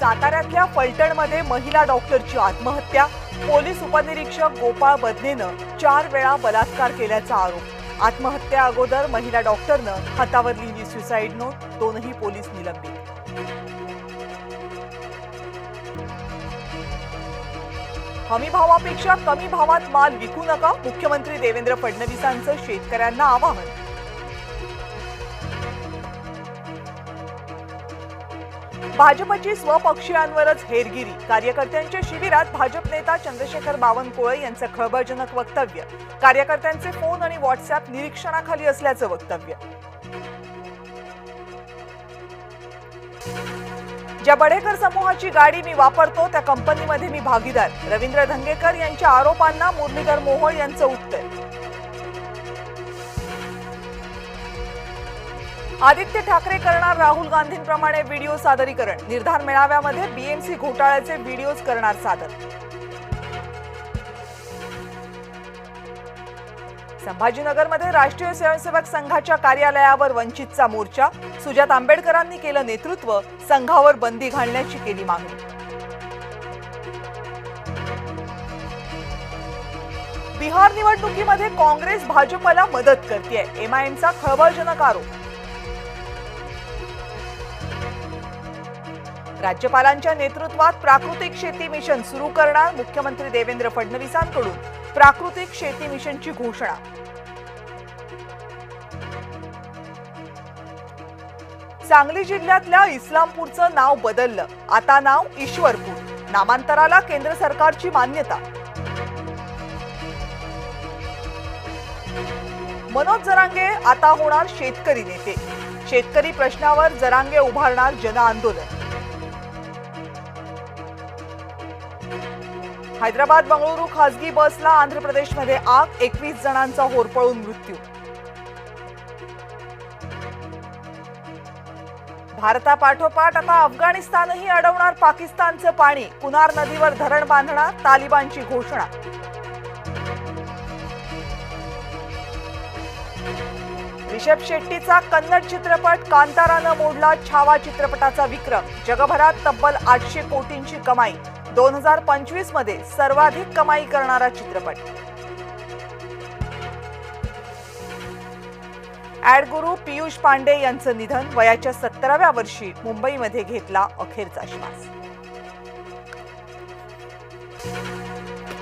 साताऱ्यातल्या फलटणमध्ये महिला डॉक्टरची आत्महत्या. पोलीस उपनिरीक्षक गोपाळ बदनेनं 4 वेळा बलात्कार केल्याचा आरोप. आत्महत्या अगोदर महिला डॉक्टरनं हातावर लिहिली सुसाईड नोट. दोनही पोलीस निलंबित. हमी भावापेक्षा कमी भावात माल विकू नका, मुख्यमंत्री देवेंद्र फडणवीसांचं शेतकऱ्यांना आवाहन. भाजपची स्वपक्षीयांवरच हेरगिरी. कार्यकर्त्यांच्या शिबिरात भाजप नेता चंद्रशेखर बावनकुळे यांचं खळबळजनक वक्तव्य. कार्यकर्त्यांचे फोन आणि व्हॉट्सअॅप निरीक्षणाखाली असल्याचं वक्तव्य. ज्या बडेकर समूहाची गाडी मी वापरतो त्या कंपनीमध्ये मी भागीदार. रवींद्र धंगेकर यांच्या आरोपांना मुरलीधर मोहोळ यांचं उत्तर. आदित्य ठाकरे करणार राहुल गांधींप्रमाणे व्हिडिओ सादरीकरण. निर्धार मेळाव्यामध्ये बीएमसी घोटाळ्याचे व्हिडिओज करणार सादर. संभाजीनगरमध्ये राष्ट्रीय स्वयंसेवक संघाच्या कार्यालयावर वंचितचा मोर्चा. सुजात आंबेडकरांनी केलं नेतृत्व. संघावर बंदी घालण्याची केली मागणी. बिहार निवडणुकीमध्ये काँग्रेस भाजपला मदत करतेय. एमआयएमचा खळबळजनक आरोप. राज्यपालांच्या नेतृत्वात प्राकृतिक शेती मिशन सुरू करणार. मुख्यमंत्री देवेंद्र फडणवीसांकडून प्राकृतिक शेती मिशनची घोषणा. सांगली जिल्ह्यातल्या इस्लामपूरचं नाव बदललं. आता नाव ईश्वरपूर. नामांतराला केंद्र सरकारची मान्यता. मनोज जरांगे आता होणार शेतकरी नेते. शेतकरी प्रश्नावर जरांगे उभारणार जनआंदोलन. हैदराबाद बंगळुरू खासगी बसला आंध्र प्रदेशमध्ये आग. 21 जणांचा होरपळून मृत्यू. भारतापाठोपाठ आता अफगाणिस्तानही अडवणार पाकिस्तानचं पाणी. कुनार नदीवर धरण बांधणार. तालिबानची घोषणा. ऋषभ शेट्टीचा कन्नड चित्रपट कांतारानं मोडला छावा चित्रपटाचा विक्रम. जगभरात तब्बल 800 कोटींची कमाई. 2025 मध्ये सर्वाधिक कमाई करणारा चित्रपट. ॲड गुरु पीयूष पांडे यांचं निधन. वयाच्या 17व्या वर्षी मुंबईमध्ये घेतला अखेरचा श्वास.